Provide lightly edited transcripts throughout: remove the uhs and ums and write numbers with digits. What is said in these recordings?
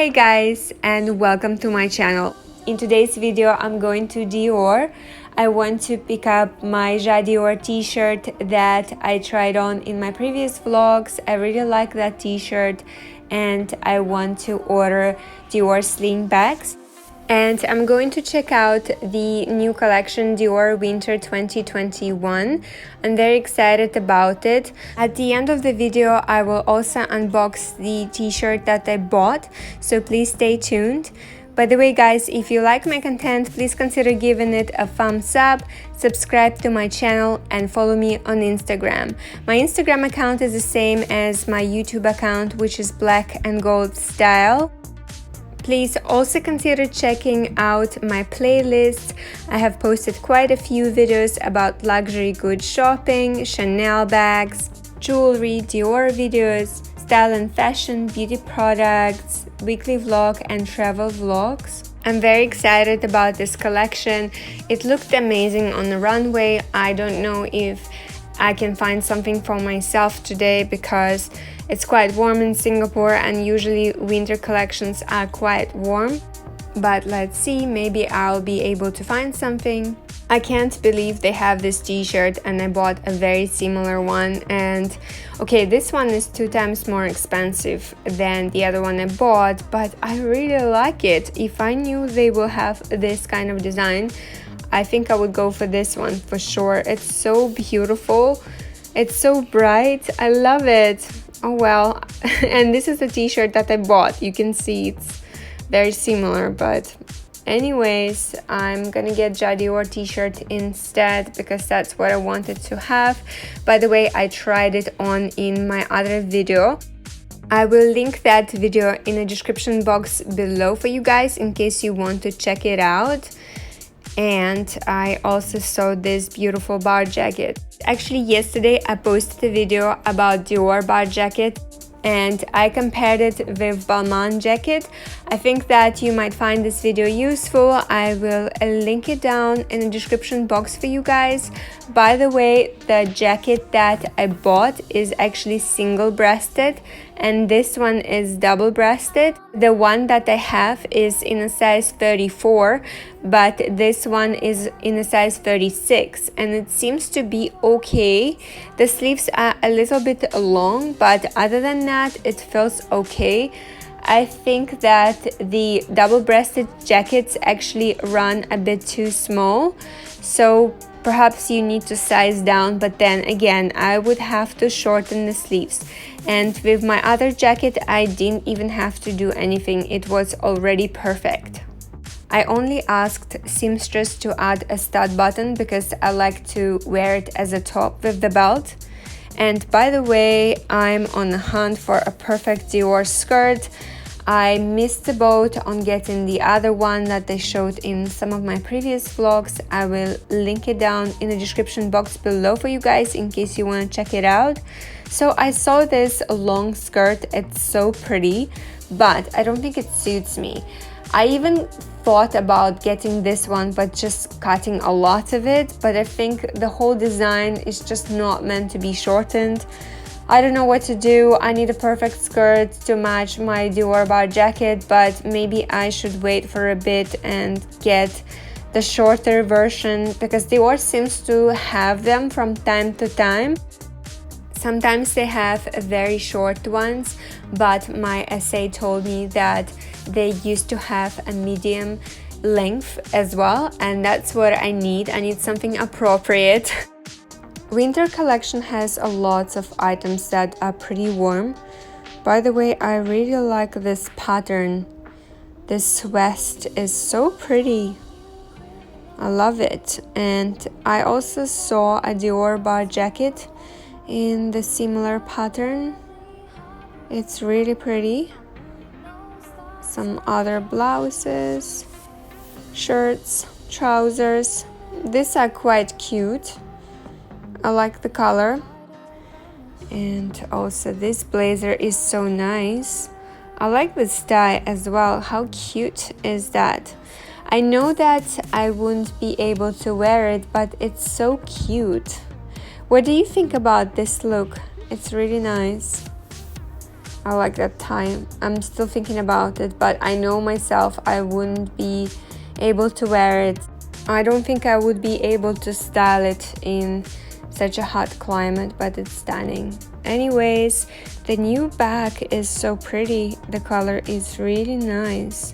Hey guys, and welcome to my channel. In today's video I'm going to Dior. I want to pick up my Jadior t-shirt that I tried on in my previous vlogs. I really like that t-shirt and I want to order Dior slingbacks. And I'm going to check out the new collection Dior Winter 2021. I'm very excited about it. At the end of the video, I will also unbox the t-shirt that I bought, so please stay tuned. By the way guys, if you like my content, please consider giving it a thumbs up, subscribe to my channel and follow me on Instagram. My Instagram account is the same as my YouTube account, which is black and gold style. Please also consider checking out my playlist. I have posted quite a few videos about luxury goods shopping, Chanel bags, jewelry, Dior videos, style and fashion, beauty products, weekly vlog and travel vlogs. I'm very excited about this collection. It looked amazing on the runway. I don't know if I can find something for myself today because it's quite warm in Singapore and usually winter collections are quite warm. But let's see, maybe I'll be able to find something. I can't believe they have this t-shirt and I bought a very similar one, and okay, this one is 2 times more expensive than the other one I bought, but I really like it. If I knew they will have this kind of design, I think I would go for this one for sure. It's so beautiful. It's so bright. I love it. Oh well. And this is the t-shirt that I bought. You can see it's very similar, but anyways, I'm gonna get Jadior t-shirt instead because that's what I wanted to have. By the way, I tried it on in my other video. I will link that video in the description box below for you guys in case you want to check it out. And I also saw this beautiful bar jacket. Actually, yesterday I posted a video about Dior bar jacket and I compared it with Balmain jacket. I think that you might find this video useful. I will link it down in the description box for you guys. By the way, the jacket that I bought is actually single-breasted and this one is double-breasted. The one that I have is in a size 34, but this one is in a size 36 and it seems to be okay. The sleeves are a little bit long, but other than that, it feels okay. I think that the double-breasted jackets actually run a bit too small, so perhaps you need to size down, but then again, I would have to shorten the sleeves. And with my other jacket, I didn't even have to do anything. It was already perfect. I only asked seamstress to add a stud button because I like to wear it as a top with the belt. And by the way, I'm on the hunt for a perfect Dior skirt. I missed the boat on getting the other one that they showed in some of my previous vlogs. I will link it down in the description box below for you guys in case you want to check it out. So I saw this long skirt. It's so pretty, but I don't think it suits me. I even thought about getting this one but just cutting a lot of it, but I think the whole design is just not meant to be shortened. I don't know what to do. I need a perfect skirt to match my Dior bar jacket, but maybe I should wait for a bit and get the shorter version because Dior seems to have them from time to time. Sometimes they have very short ones, but my SA told me that they used to have a medium length as well, and that's what I need. I need something appropriate. Winter collection has a lot of items that are pretty warm. By the way, I really like this pattern. This vest is so pretty. I love it. And I also saw a Dior bar jacket in the similar pattern. It's really pretty. Some other blouses, shirts, trousers. These are quite cute. I like the color. And also this blazer is so nice. I like this tie as well. How cute is that? I know that I wouldn't be able to wear it, but it's so cute. What do you think about this look? It's really nice. I like that tie. I'm still thinking about it, but I know myself I wouldn't be able to wear it. I don't think I would be able to style it in such a hot climate, but it's stunning. Anyways, the new bag is so pretty. The color is really nice.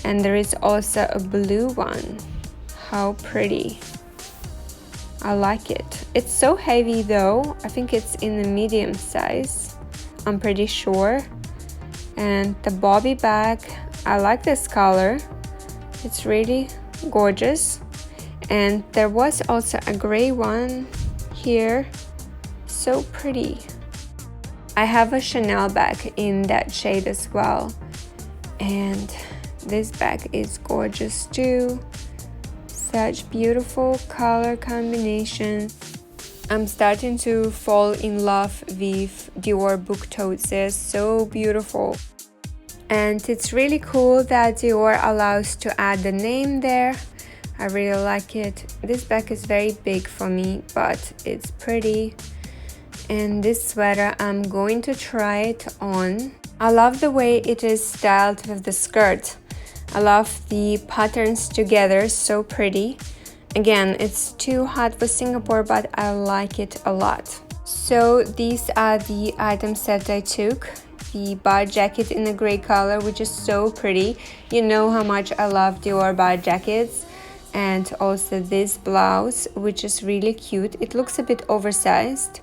And there is also a blue one. How pretty. I like it. It's so heavy though. I think it's in the medium size. I'm pretty sure. And the bobby bag, I like this color. It's really gorgeous. And there was also a gray one here. So pretty. I have a Chanel bag in that shade as well. And this bag is gorgeous too. Such beautiful color combinations. I'm starting to fall in love with Dior book totes. They're so beautiful. And it's really cool that Dior allows to add the name there. I really like it. This bag is very big for me, but it's pretty. And this sweater, I'm going to try it on. I love the way it is styled with the skirt. I love the patterns together, so pretty. Again, it's too hot for Singapore, but I like it a lot. So these are the items that I took. The bar jacket in a gray color, which is so pretty. You know how much I love Dior bar jackets. And also this blouse, which is really cute. It looks a bit oversized.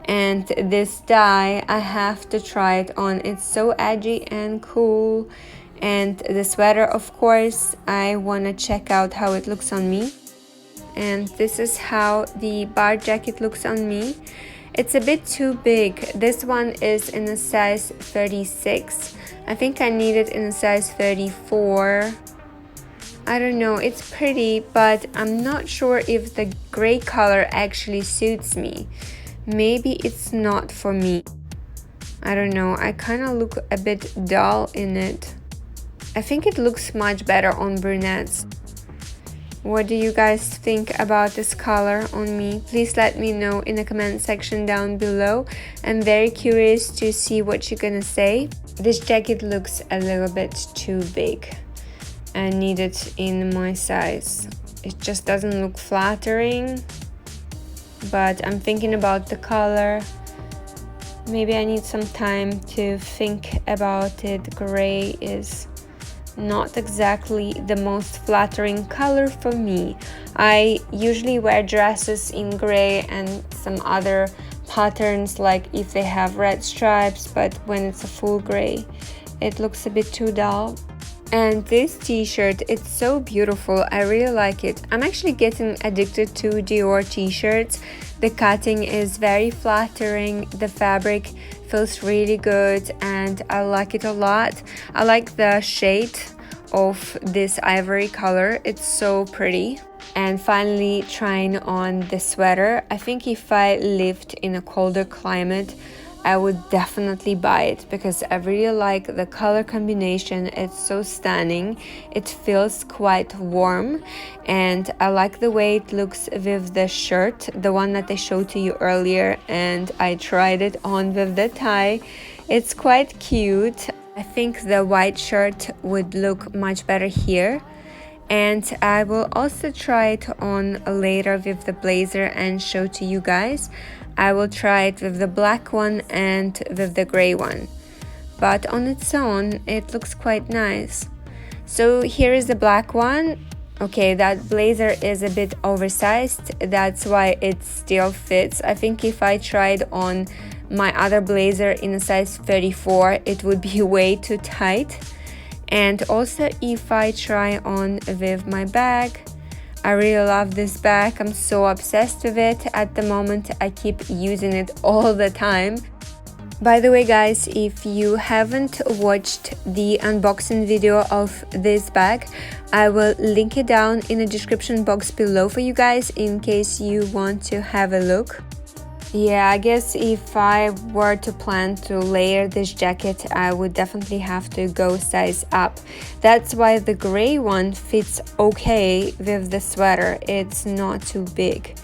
And this tie, I have to try it on. It's so edgy and cool. And the sweater, of course, I want to check out how it looks on me. And this is how the bar jacket looks on me. It's a bit too big. This one is in a size 36. I think I need it in a size 34. I don't know, it's pretty, but I'm not sure if the gray color actually suits me. Maybe it's not for me. I don't know, I kind of look a bit dull in it. I think it looks much better on brunettes. What do you guys think about this color on me? Please let me know in the comment section down below. I'm very curious to see what you're gonna say. This jacket looks a little bit too big. I need it in my size. It just doesn't look flattering. But I'm thinking about the color. Maybe I need some time to think about it. Gray is not exactly the most flattering color for me. I usually wear dresses in gray and some other patterns, like if they have red stripes, but when it's a full gray, it looks a bit too dull. And this t-shirt, it's so beautiful. I really like it. I'm actually getting addicted to Dior t-shirts. The cutting is very flattering. The fabric feels really good and I like it a lot. I like the shade of this ivory color. It's so pretty. And finally, trying on the sweater. I think if I lived in a colder climate, I would definitely buy it because I really like the color combination. It's so stunning. It feels quite warm and I like the way it looks with the shirt, the one that I showed to you earlier, and I tried it on with the tie. It's quite cute. I think the white shirt would look much better here. And I will also try it on later with the blazer and show to you guys. I will try it with the black one and with the gray one. But on its own, it looks quite nice. So here is the black one. Okay, that blazer is a bit oversized. That's why it still fits. I think if I tried on my other blazer in a size 34, it would be way too tight. And also if I try on with my bag, I really love this bag. I'm so obsessed with it at the moment. I keep using it all the time. By the way guys, if you haven't watched the unboxing video of this bag, I will link it down in the description box below for you guys in case you want to have a look. Yeah, I guess if I were to plan to layer this jacket, I would definitely have to go size up. That's why the gray one fits okay with the sweater. It's not too big.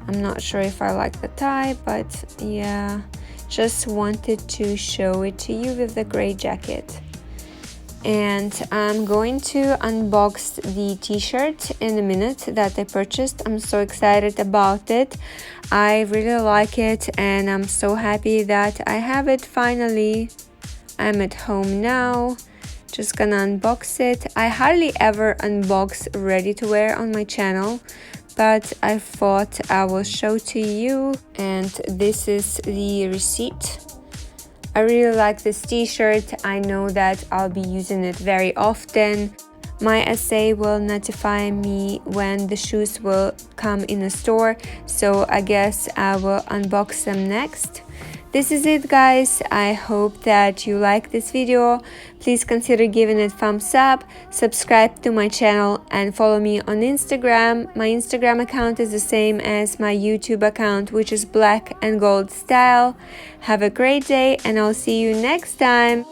I'm not sure if I like the tie, but yeah. Just wanted to show it to you with the gray jacket. And I'm going to unbox the t-shirt in a minute that I purchased. I'm so excited about it. I really like it and I'm so happy that I have it finally. I'm at home now, just gonna unbox it. I hardly ever unbox ready to wear on my channel, but I thought I will show to you. And this is the receipt. I really like this t-shirt. I know that I'll be using it very often. My SA will notify me when the shoes will come in the store, so I guess I will unbox them next. This is it, guys. I hope that you like this video. Please consider giving it a thumbs up, subscribe to my channel and follow me on Instagram. My Instagram account is the same as my YouTube account, which is black and gold style. Have a great day and I'll see you next time.